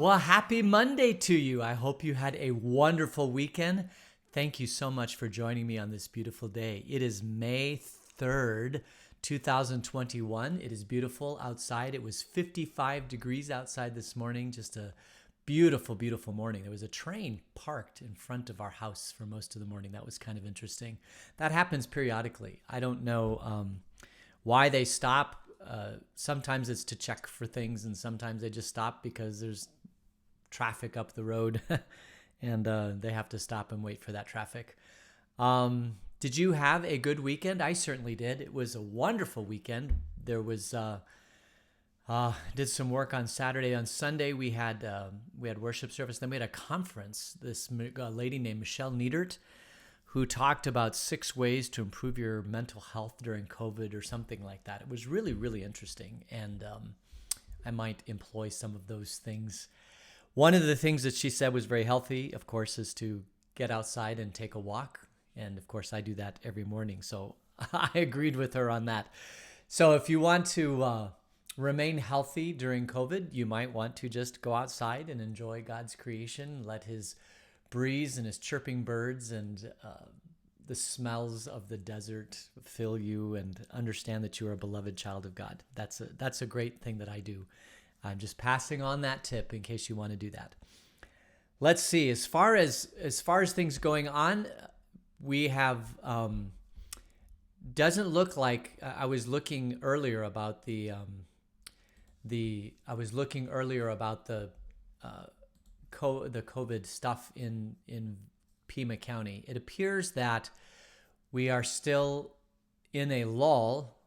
Well, happy Monday to you. I hope you had a wonderful weekend. Thank you so much for joining me on this beautiful day. It is May 3rd, 2021. It is beautiful outside. It was 55 degrees outside this morning. Just a beautiful, beautiful morning. There was a train parked in front of our house for most of the morning. That was kind of interesting. That happens periodically. I don't know why they stop. Sometimes it's to check for things, and sometimes they just stop because there's traffic up the road and they have to stop and wait for that traffic. Did you have a good weekend? I certainly did. It was a wonderful weekend. There was did some work on Saturday. On Sunday we had worship service. Then we had a conference. This lady named Michelle Niedert, who talked about 6 ways to improve your mental health during COVID or something like that. It was really, really interesting, and I might employ some of those things. One of the things that she said was very healthy, of course, is to get outside and take a walk. And of course, I do that every morning. So I agreed with her on that. So if you want to remain healthy during COVID, you might want to just go outside and enjoy God's creation, let his breeze and his chirping birds and the smells of the desert fill you, and understand that you are a beloved child of God. That's a great thing that I do. I'm just passing on that tip in case you want to do that. Let's see. As far as things going on, we have doesn't look like I was looking earlier about the COVID stuff in Pima County. It appears that we are still in a lull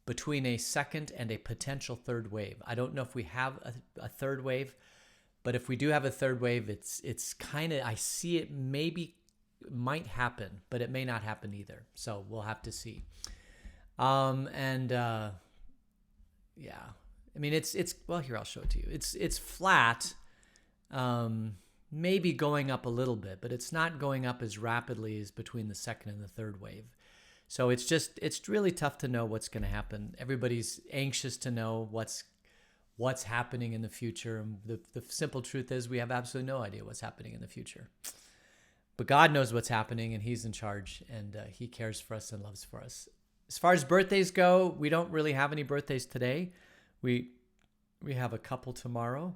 between a second and a potential third wave. I don't know if we have a third wave, but if we do have a third wave, it's kind of, I see it might happen, but it may not happen either. So we'll have to see. Yeah, I mean, it's well, here, I'll show it to you. It's flat, maybe going up a little bit, but it's not going up as rapidly as between the second and the third wave. So it's really tough to know what's going to happen. Everybody's anxious to know what's happening in the future. And the simple truth is we have absolutely no idea what's happening in the future. But God knows what's happening, and he's in charge, and he cares for us and loves for us. As far as birthdays go, we don't really have any birthdays today. We have a couple tomorrow,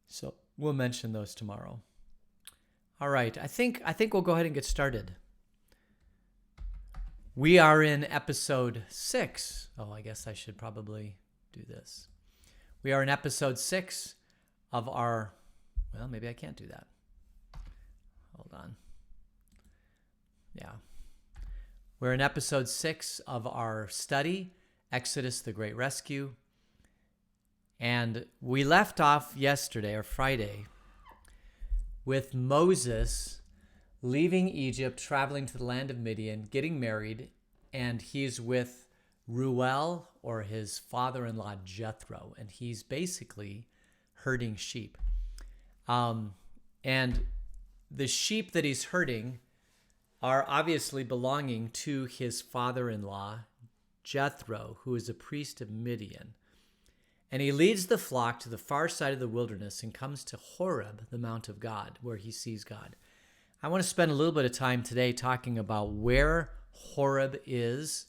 so we'll mention those tomorrow. All right, I think we'll go ahead and get started. We are in episode 6. Oh, I guess I should probably do this. We are in episode 6 of our, well, maybe I can't do that. Hold on. Yeah. We're in episode 6 of our study, Exodus, the Great Rescue. And we left off yesterday or Friday with Moses leaving Egypt, traveling to the land of Midian, getting married, and he's with Reuel, or his father-in-law Jethro, and he's basically herding sheep. And the sheep that he's herding are obviously belonging to his father-in-law Jethro, who is a priest of Midian. And he leads the flock to the far side of the wilderness and comes to Horeb, the Mount of God, where he sees God. I want to spend a little bit of time today talking about where Horeb is.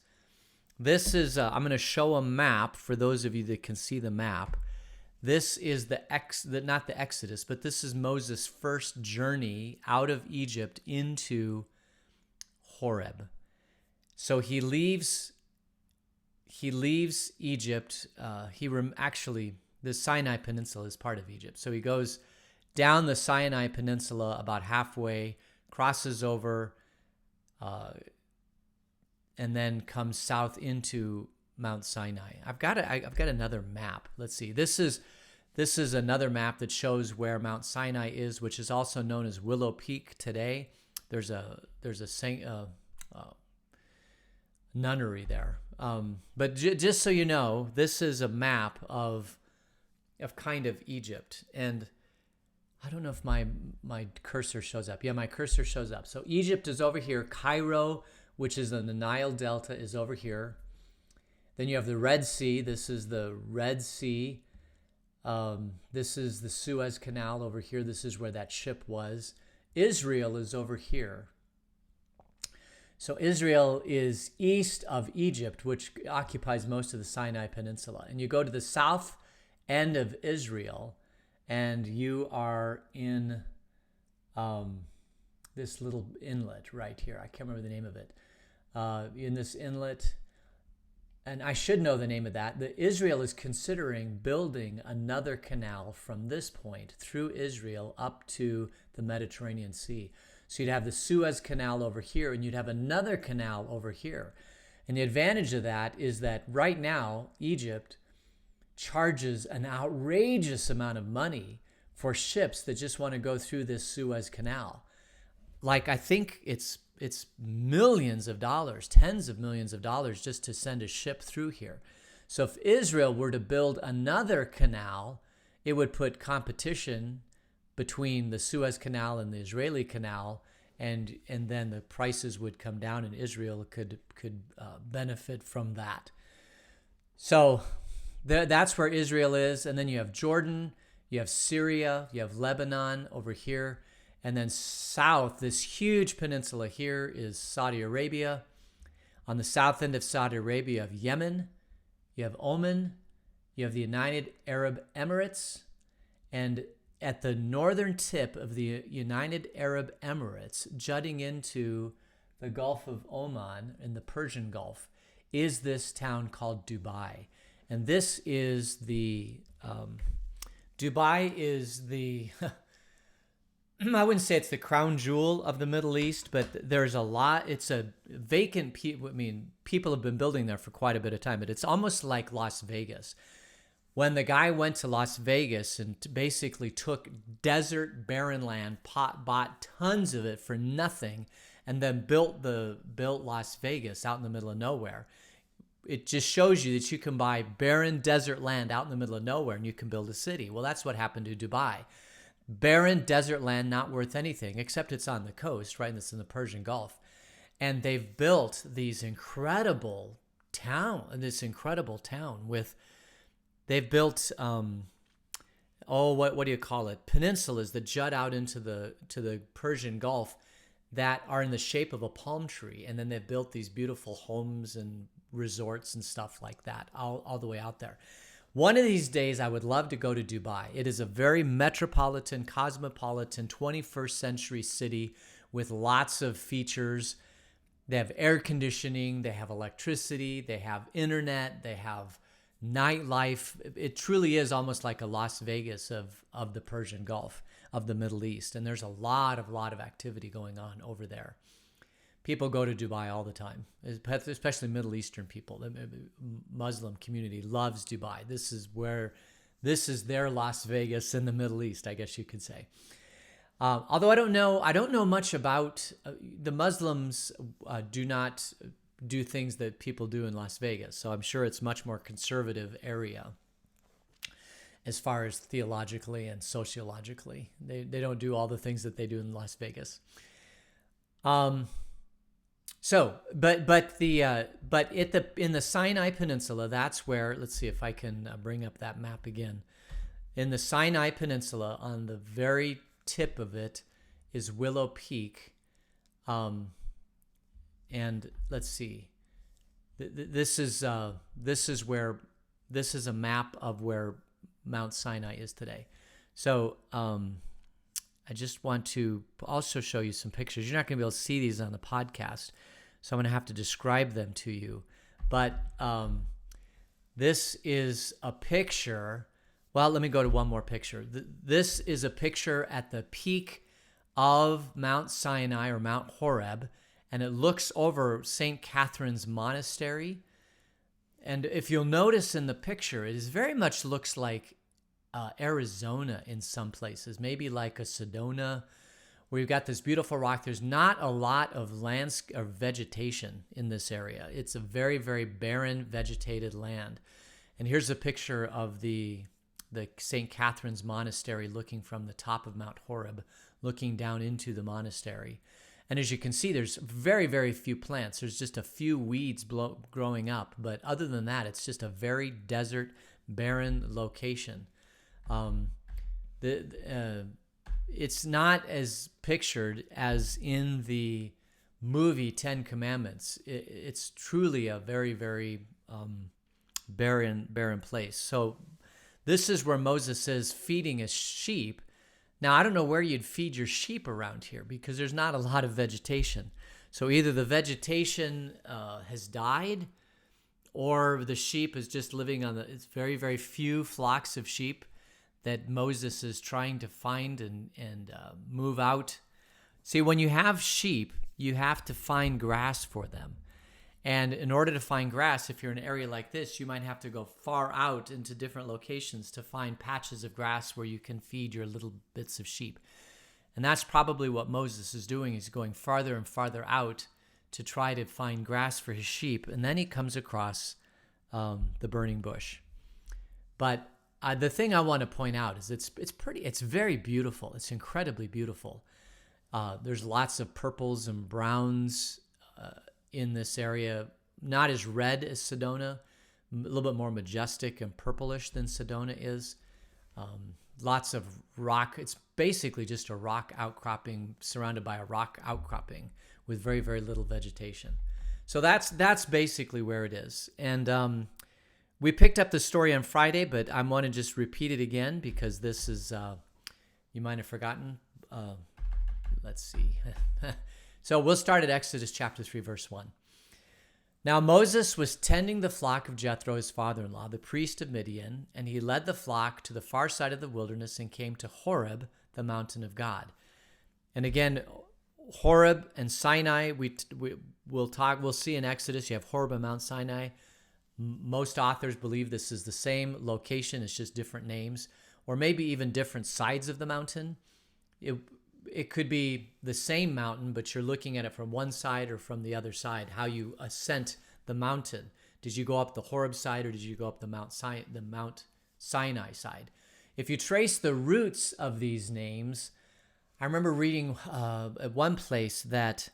This is, I'm going to show a map for those of you that can see the map. This is not the Exodus, but this is Moses' first journey out of Egypt into Horeb. So he leaves Egypt. Actually, the Sinai Peninsula is part of Egypt. So he goes down the Sinai Peninsula about halfway, crosses over, and then comes south into Mount Sinai. I've got another map. Let's see. This is another map that shows where Mount Sinai is, which is also known as Willow Peak today. There's a nunnery there. But just so you know, this is a map of kind of Egypt. And I don't know if my cursor shows up. Yeah, my cursor shows up. So Egypt is over here. Cairo, which is in the Nile Delta, is over here. Then you have the Red Sea. This is the Red Sea. This is the Suez Canal over here. This is where that ship was. Israel is over here. So Israel is east of Egypt, which occupies most of the Sinai Peninsula. And you go to the south end of Israel, and you are in this little inlet right here. I can't remember the name of it. In this inlet, and I should know the name of that. Israel is considering building another canal from this point through Israel up to the Mediterranean Sea. So you'd have the Suez Canal over here, and you'd have another canal over here. And the advantage of that is that right now, Egypt charges an outrageous amount of money for ships that just want to go through this Suez Canal. Like, I think it's millions of dollars, tens of millions of dollars just to send a ship through here. So if Israel were to build another canal, it would put competition between the Suez Canal and the Israeli Canal, and then the prices would come down, and Israel could benefit from that. So that's where Israel is, and then you have Jordan, you have Syria, you have Lebanon over here. And then south, this huge peninsula here is Saudi Arabia. On the south end of Saudi Arabia, you have Yemen, you have Oman, you have the United Arab Emirates. And at the northern tip of the United Arab Emirates, jutting into the Gulf of Oman in the Persian Gulf, is this town called Dubai. And this is Dubai is the... I wouldn't say it's the crown jewel of the Middle East, but there's a lot. It's a vacant. People have been building there for quite a bit of time, but it's almost like Las Vegas. When the guy went to Las Vegas and basically took desert, barren land, bought tons of it for nothing, and then built Las Vegas out in the middle of nowhere, it just shows you that you can buy barren desert land out in the middle of nowhere and you can build a city. Well, that's what happened to Dubai. Barren desert land, not worth anything, except it's on the coast, right? And it's in the Persian Gulf. And they've built this incredible town with, they've built, what do you call it? Peninsulas that jut out into to the Persian Gulf that are in the shape of a palm tree. And then they've built these beautiful homes and resorts and stuff like that all the way out there. One of these days, I would love to go to Dubai. It is a very metropolitan, cosmopolitan, 21st century city with lots of features. They have air conditioning, they have electricity, they have internet, they have nightlife. It truly is almost like a Las Vegas of the Persian Gulf, of the Middle East. And there's a lot of activity going on over there. People go to Dubai all the time, especially Middle Eastern people. The Muslim community loves Dubai. This is their Las Vegas in the Middle East, I guess you could say. Although I don't know much about the Muslims. Do not do things that people do in Las Vegas, so I'm sure it's much more conservative area as far as theologically and sociologically. They don't do all the things that they do in Las Vegas. So, in the Sinai Peninsula, that's where, let's see if I can bring up that map again. In the Sinai Peninsula, on the very tip of it is Willow Peak. And let's see. This is a map of where Mount Sinai is today. So, I just want to also show you some pictures. You're not going to be able to see these on the podcast, so I'm going to have to describe them to you. But this is a picture. Well, let me go to one more picture. This is a picture at the peak of Mount Sinai or Mount Horeb, and it looks over St. Catherine's Monastery. And if you'll notice in the picture, it very much looks like Arizona in some places, maybe like a Sedona, where you've got this beautiful rock. There's not a lot of landscape or vegetation in this area. It's a very, very barren, vegetated land. And here's a picture of the St. Catherine's Monastery looking from the top of Mount Horeb, looking down into the monastery. And as you can see, there's very, very few plants. There's just a few weeds growing up. But other than that, it's just a very desert, barren location. Um, the It's not as pictured as in the movie Ten Commandments. It's truly a very, very barren place. So this is where Moses is feeding his sheep. Now, I don't know where you'd feed your sheep around here because there's not a lot of vegetation. So either the vegetation has died, or the sheep is just living on it's very, very few flocks of sheep that Moses is trying to find and move out. See, when you have sheep, you have to find grass for them. And in order to find grass, if you're in an area like this, you might have to go far out into different locations to find patches of grass where you can feed your little bits of sheep. And that's probably what Moses is doing. He's going farther and farther out to try to find grass for his sheep. And then he comes across the burning bush. But the thing I want to point out is it's very beautiful. It's incredibly beautiful. There's lots of purples and browns in this area, not as red as Sedona, a little bit more majestic and purplish than Sedona is. Lots of rock. It's basically just a rock outcropping surrounded by a rock outcropping with very, very little vegetation. So that's basically where it is. And we picked up the story on Friday, but I want to just repeat it again because this is, you might have forgotten. Let's see. So we'll start at Exodus chapter 3, verse 1. Now Moses was tending the flock of Jethro, his father-in-law, the priest of Midian, and he led the flock to the far side of the wilderness and came to Horeb, the mountain of God. And again, Horeb and Sinai, we'll see in Exodus, you have Horeb and Mount Sinai. Most authors believe this is the same location, it's just different names, or maybe even different sides of the mountain. It could be the same mountain, but you're looking at it from one side or from the other side, how you ascent the mountain. Did you go up the Horeb side or did you go up the Mount Sinai side? If you trace the roots of these names, I remember reading at one place that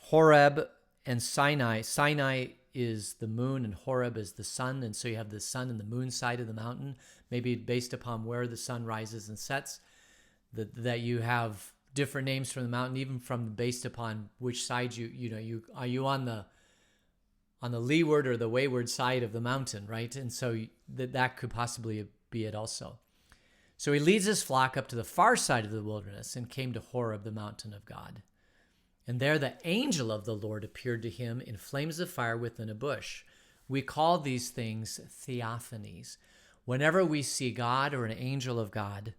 Horeb and Sinai is the moon and Horeb is the sun, and so you have the sun and the moon side of the mountain, maybe based upon where the sun rises and sets, that you have different names from the mountain, even from based upon which side are you on the leeward or the wayward side of the mountain, right? And so that could possibly be it also. So he leads his flock up to the far side of the wilderness and came to Horeb, the mountain of God. And there the angel of the Lord appeared to him in flames of fire within a bush. We call these things theophanies. Whenever we see God or an angel of God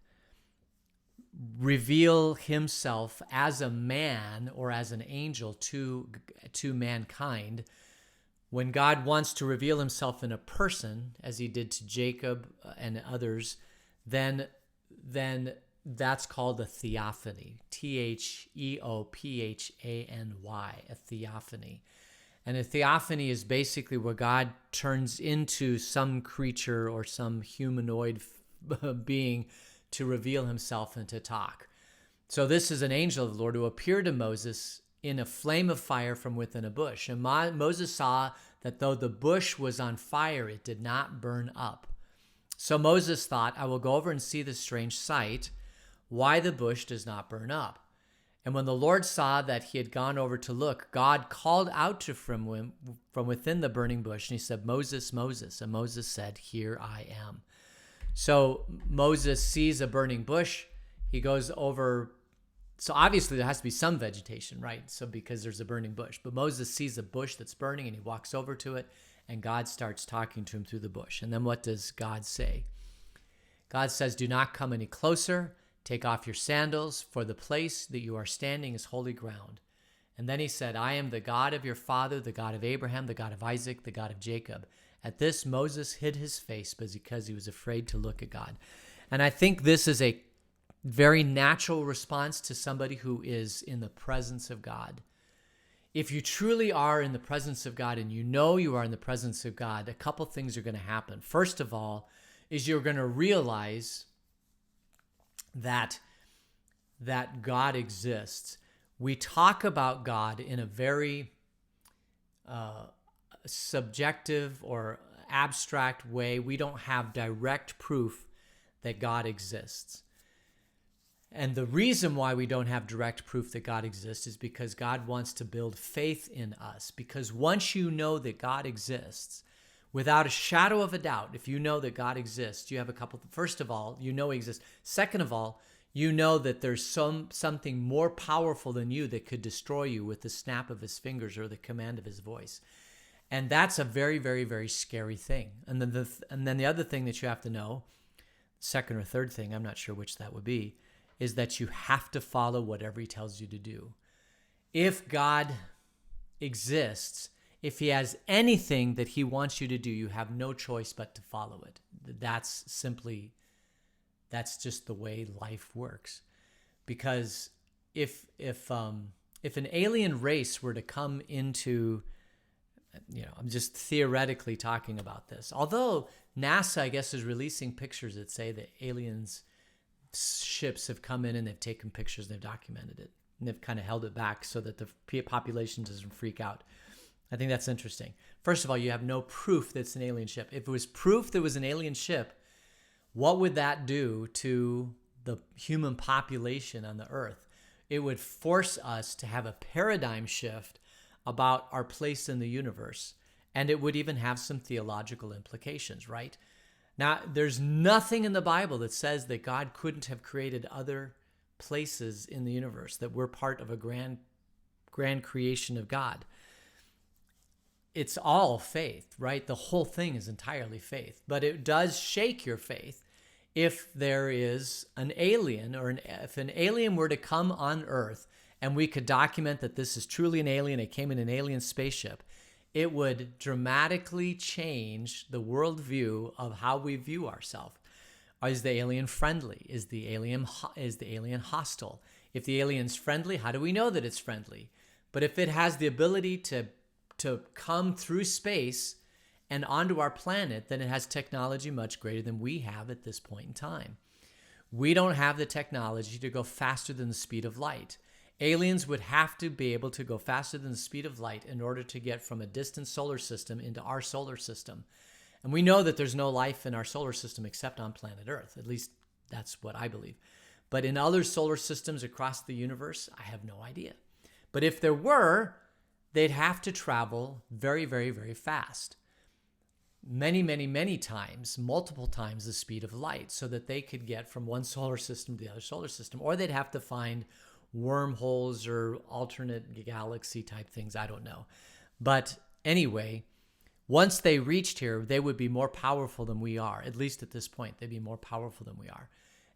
reveal himself as a man or as an angel to mankind, when God wants to reveal himself in a person, as he did to Jacob and others, then that's called a theophany. Theophany, a theophany. And a theophany is basically where God turns into some creature or some humanoid being to reveal himself and to talk. So this is an angel of the Lord who appeared to Moses in a flame of fire from within a bush. And Moses saw that though the bush was on fire, it did not burn up. So Moses thought, I will go over and see this strange sight, why the bush does not burn up. And when the Lord saw that he had gone over to look, God called out to him from within the burning bush, and he said, Moses, Moses. And Moses said, Here I am. So Moses sees a burning bush. He goes over. So obviously there has to be some vegetation, right? So because there's a burning bush. But Moses sees a bush that's burning and he walks over to it and God starts talking to him through the bush. And then what does God say? God says, do not come any closer. Take off your sandals, for the place that you are standing is holy ground. And then he said, I am the God of your father, the God of Abraham, the God of Isaac, the God of Jacob. At this, Moses hid his face because he was afraid to look at God. And I think this is a very natural response to somebody who is in the presence of God. If you truly are in the presence of God and you know you are in the presence of God, a couple things are going to happen. First of all, is you're going to realize that God exists. We talk about God in a very subjective or abstract way. We don't have direct proof that God exists. And the reason why we don't have direct proof that God exists is because God wants to build faith in us. Because once you know that God exists, without a shadow of a doubt, if you know that God exists, you have a couple. First of all, you know He exists. Second of all, you know that there's something more powerful than you that could destroy you with the snap of His fingers or the command of His voice. And that's a very, very, very scary thing. And then the other thing that you have to know, second or third thing, I'm not sure which that would be, is that you have to follow whatever He tells you to do. If God exists, if He has anything that He wants you to do, you have no choice but to follow it. That's just the way life works. Because if an alien race were to come into, I'm just theoretically talking about this. Although NASA, I guess, is releasing pictures that say that aliens ships have come in and they've taken pictures, they've documented it, and they've kind of held it back so that the population doesn't freak out. I think that's interesting. First of all, you have no proof that it's an alien ship. If it was proof there was an alien ship, what would that do to the human population on the earth? It would force us to have a paradigm shift about our place in the universe, and it would even have some theological implications, right? Now, there's nothing in the Bible that says that God couldn't have created other places in the universe, that we're part of a grand creation of God. It's all faith, right? The whole thing is entirely faith, but it does shake your faith if there is an alien, if an alien were to come on Earth and we could document that this is truly an alien, it came in an alien spaceship, it would dramatically change the worldview of how we view ourselves. Is the alien friendly? Is the alien hostile? If the alien's friendly, how do we know that it's friendly? But if it has the ability to come through space and onto our planet, then it has technology much greater than we have at this point in time. We don't have the technology to go faster than the speed of light. Aliens would have to be able to go faster than the speed of light in order to get from a distant solar system into our solar system. And we know that there's no life in our solar system except on planet Earth. At least that's what I believe. But in other solar systems across the universe, I have no idea. But if there were, they'd have to travel very, very, very fast. Many, many, many times, multiple times the speed of light, so that they could get from one solar system to the other solar system. Or they'd have to find wormholes or alternate galaxy type things. I don't know. But anyway, once they reached here, they would be more powerful than we are. At least at this point, they'd be more powerful than we are.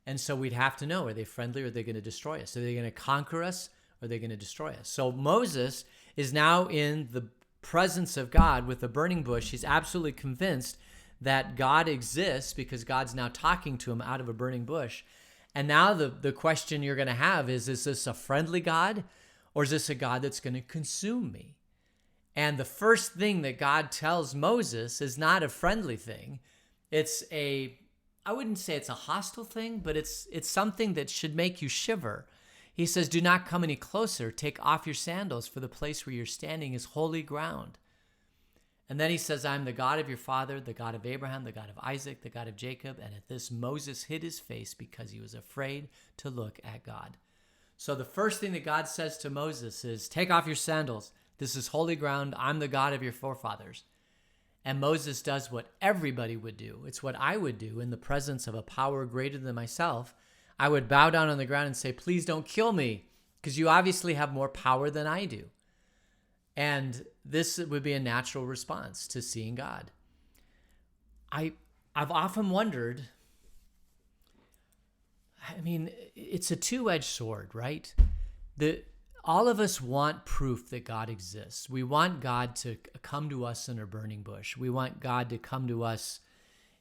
And so we'd have to know, are they friendly or are they going to destroy us? Are they going to conquer us or are they going to destroy us? So Moses is now in the presence of God with a burning bush. He's absolutely convinced that God exists because God's now talking to him out of a burning bush. And now the question you're going to have is this a friendly God or is this a God that's going to consume me? And the first thing that God tells Moses is not a friendly thing. I wouldn't say it's a hostile thing, but it's something that should make you shiver. He says, do not come any closer. Take off your sandals, for the place where you're standing is holy ground. And then he says, I'm the God of your father, the God of Abraham, the God of Isaac, the God of Jacob. And at this, Moses hid his face because he was afraid to look at God. So the first thing that God says to Moses is, take off your sandals. This is holy ground. I'm the God of your forefathers. And Moses does what everybody would do. It's what I would do in the presence of a power greater than myself. I would bow down on the ground and say, please don't kill me, because you obviously have more power than I do. And this would be a natural response to seeing God. I've often wondered, it's a two-edged sword, right? All of us want proof that God exists. We want God to come to us in a burning bush. We want God to come to us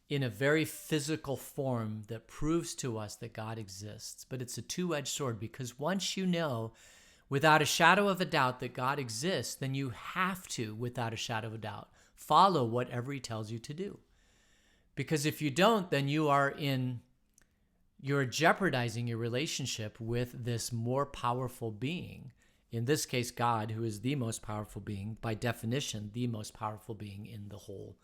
in a very physical form that proves to us that God exists. But it's a two-edged sword, because once you know without a shadow of a doubt that God exists, then you have to, without a shadow of a doubt, follow whatever he tells you to do. Because if you don't, then you're jeopardizing your relationship with this more powerful being. In this case, God, who is the most powerful being, by definition, the most powerful being in the whole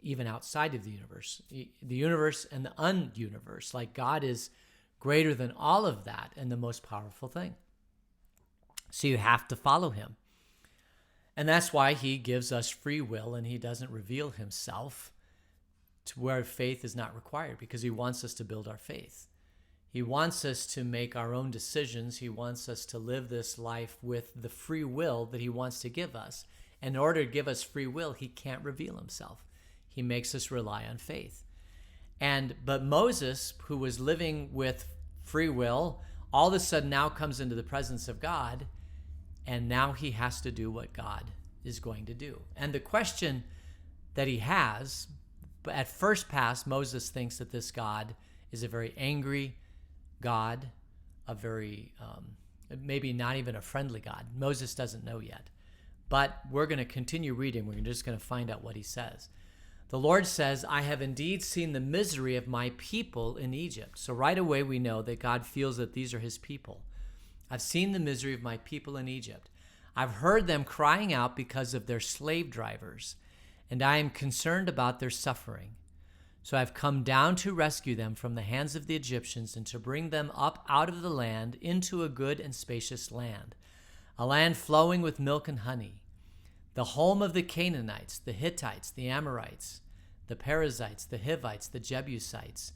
even outside of the universe and the un-universe. Like God is greater than all of that and the most powerful thing. So you have to follow him. And that's why he gives us free will and he doesn't reveal himself to where faith is not required, because he wants us to build our faith. He wants us to make our own decisions. He wants us to live this life with the free will that he wants to give us. In order to give us free will, he can't reveal himself. He makes us rely on faith. But Moses, who was living with free will, all of a sudden now comes into the presence of God, and now he has to do what God is going to do. And the question that he has, at first pass, Moses thinks that this God is a very angry God, a very, maybe not even a friendly God. Moses doesn't know yet. But we're going to continue reading. We're just going to find out what he says. The Lord says, I have indeed seen the misery of my people in Egypt. So right away we know that God feels that these are his people. I've seen the misery of my people in Egypt. I've heard them crying out because of their slave drivers, and I am concerned about their suffering. So I've come down to rescue them from the hands of the Egyptians and to bring them up out of the land into a good and spacious land, a land flowing with milk and honey, the home of the Canaanites, the Hittites, the Amorites, the Perizzites, the Hivites, the Jebusites.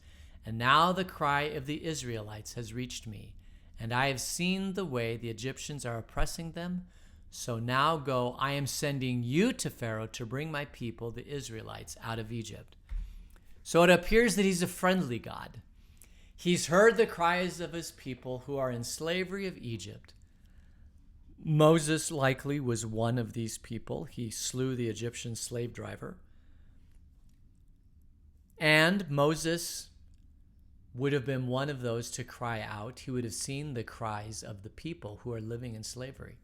And now the cry of the Israelites has reached me, and I have seen the way the Egyptians are oppressing them. So now go, I am sending you to Pharaoh to bring my people, the Israelites, out of Egypt. So it appears that he's a friendly God. He's heard the cries of his people who are in slavery of Egypt. Moses likely was one of these people. He slew the Egyptian slave driver. And Moses would have been one of those to cry out. He would have seen the cries of the people who are living in slavery.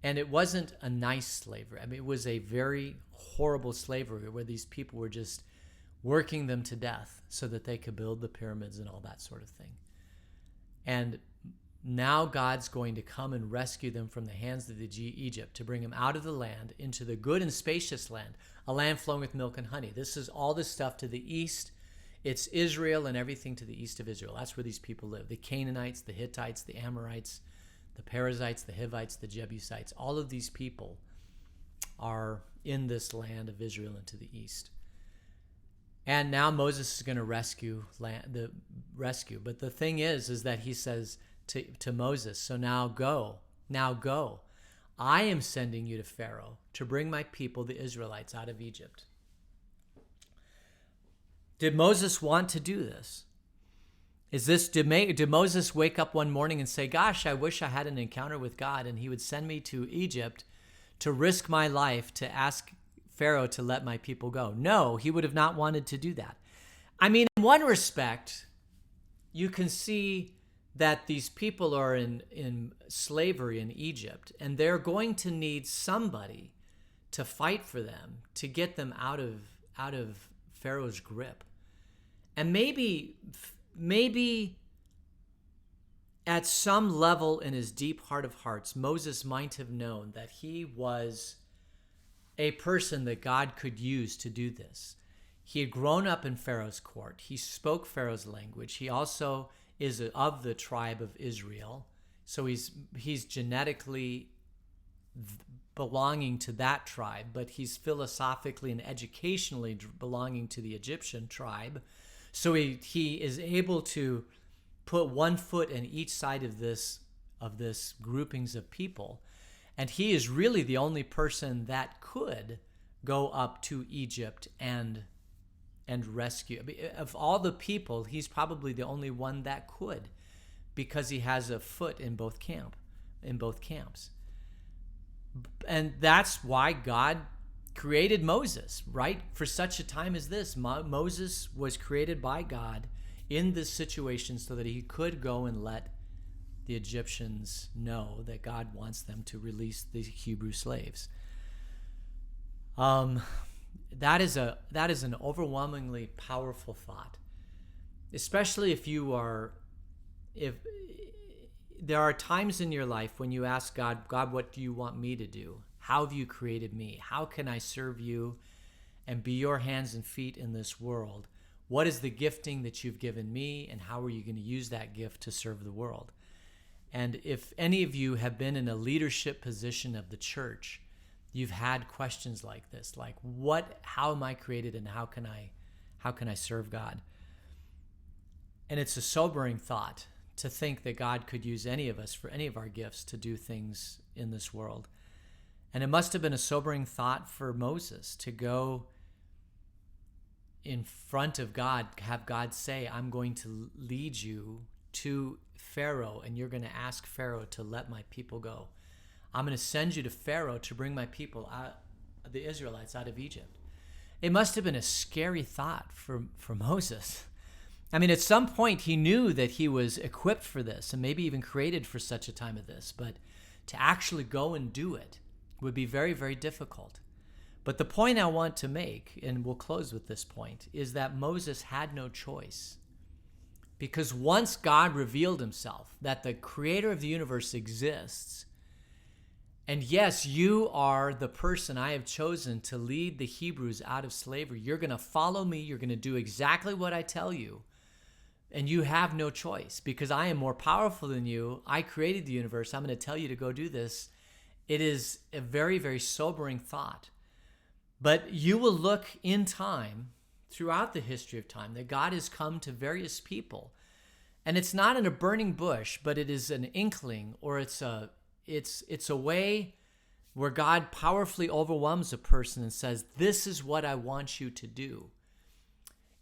And it wasn't a nice slavery. I mean, it was a very horrible slavery where these people were just working them to death so that they could build the pyramids and all that sort of thing. And now God's going to come and rescue them from the hands of Egypt, to bring them out of the land into the good and spacious land, a land flowing with milk and honey. This is all this stuff to the east. It's Israel and everything to the east of Israel. That's where these people live. The Canaanites, the Hittites, the Amorites, the Perizzites, the Hivites, the Jebusites. All of these people are in this land of Israel and to the east. And now Moses is going to rescue. But the thing is that he says to Moses, so now go. I am sending you to Pharaoh to bring my people, the Israelites, out of Egypt. Did Moses want to do this? Did Moses wake up one morning and say, gosh, I wish I had an encounter with God and he would send me to Egypt to risk my life to ask Pharaoh to let my people go? No, he would have not wanted to do that. I mean, in one respect, you can see that these people are in slavery in Egypt, and they're going to need somebody to fight for them, to get them out of Pharaoh's grip. And maybe at some level in his deep heart of hearts, Moses might have known that he was a person that God could use to do this. He had grown up in Pharaoh's court. He spoke Pharaoh's language. He also is of the tribe of Israel. So he's genetically belonging to that tribe, but he's philosophically and educationally belonging to the Egyptian tribe. So he is able to put one foot in each side of this groupings of people. And he is really the only person that could go up to Egypt and rescue. Of all the people, he's probably the only one that could, because he has a foot in both camps. And that's why God created Moses, right? For such a time as this, Moses was created by God in this situation so that he could go and let the Egyptians know that God wants them to release the Hebrew slaves. That is an overwhelmingly powerful thought, especially if there are times in your life when you ask God, what do you want me to do? How have you created me? How can I serve you and be your hands and feet in this world. What is the gifting that you've given me, and how are you going to use that gift to serve the world? And if any of you have been in a leadership position of the church, you've had questions like this, like how am I created, and how can I serve God? And it's a sobering thought to think that God could use any of us for any of our gifts to do things in this world. And it must have been a sobering thought for Moses to go in front of God, have God say, I'm going to lead you to Pharaoh, and you're going to ask Pharaoh to let my people go. I'm going to send you to Pharaoh to bring my people, the Israelites, out of Egypt. It must have been a scary thought for Moses. I mean, at some point he knew that he was equipped for this and maybe even created for such a time as this, but to actually go and do it would be very, very difficult. But the point I want to make, and we'll close with this point, is that Moses had no choice. Because once God revealed himself, that the creator of the universe exists, and yes, you are the person I have chosen to lead the Hebrews out of slavery. You're going to follow me. You're going to do exactly what I tell you. And you have no choice because I am more powerful than you. I created the universe. I'm going to tell you to go do this. It is a very, very sobering thought. But you will look in time, throughout the history of time, that God has come to various people. And it's not in a burning bush, but it is an inkling, or it's a way where God powerfully overwhelms a person and says, this is what I want you to do.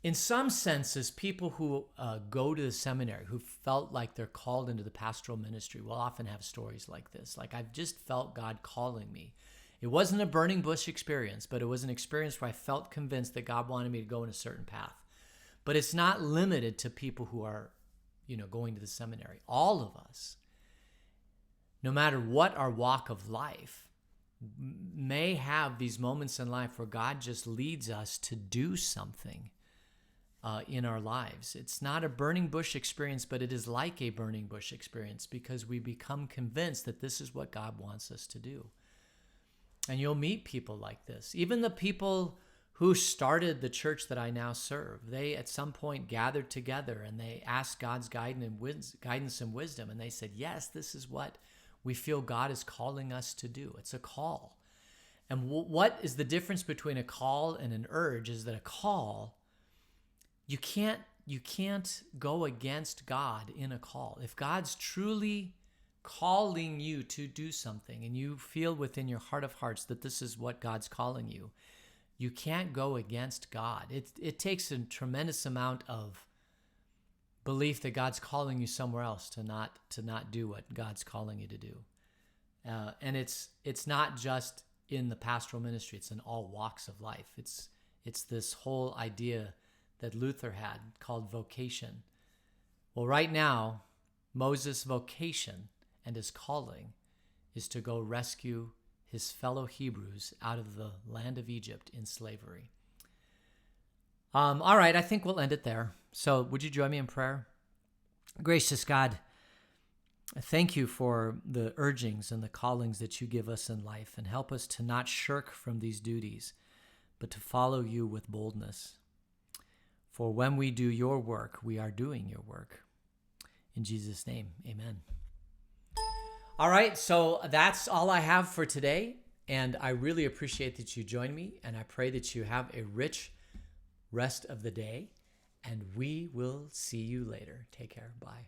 In some senses, people who go to the seminary, who felt like they're called into the pastoral ministry, will often have stories like this. Like, I've just felt God calling me. It wasn't a burning bush experience, but it was an experience where I felt convinced that God wanted me to go in a certain path. But it's not limited to people who are, going to the seminary. All of us, no matter what our walk of life, may have these moments in life where God just leads us to do something in our lives. It's not a burning bush experience, but it is like a burning bush experience because we become convinced that this is what God wants us to do. And you'll meet people like this. Even the people who started the church that I now serve, they at some point gathered together and they asked God's guidance and wisdom. And they said, yes, this is what we feel God is calling us to do. It's a call. And what is the difference between a call and an urge is that a call, you can't go against God in a call. If God's truly calling you to do something and you feel within your heart of hearts that this is what God's calling you, you can't go against God. It takes a tremendous amount of belief that God's calling you somewhere else to not do what God's calling you to do. And it's not just in the pastoral ministry, it's in all walks of life. It's this whole idea that Luther had called vocation. Well, right now, Moses' vocation and his calling is to go rescue his fellow Hebrews out of the land of Egypt in slavery. All right, I think we'll end it there. So would you join me in prayer? Gracious God, thank you for the urgings and the callings that you give us in life, and help us to not shirk from these duties, but to follow you with boldness. For when we do your work, we are doing your work. In Jesus' name, amen. All right, so that's all I have for today, and I really appreciate that you joined me, and I pray that you have a rich rest of the day, and we will see you later. Take care. Bye.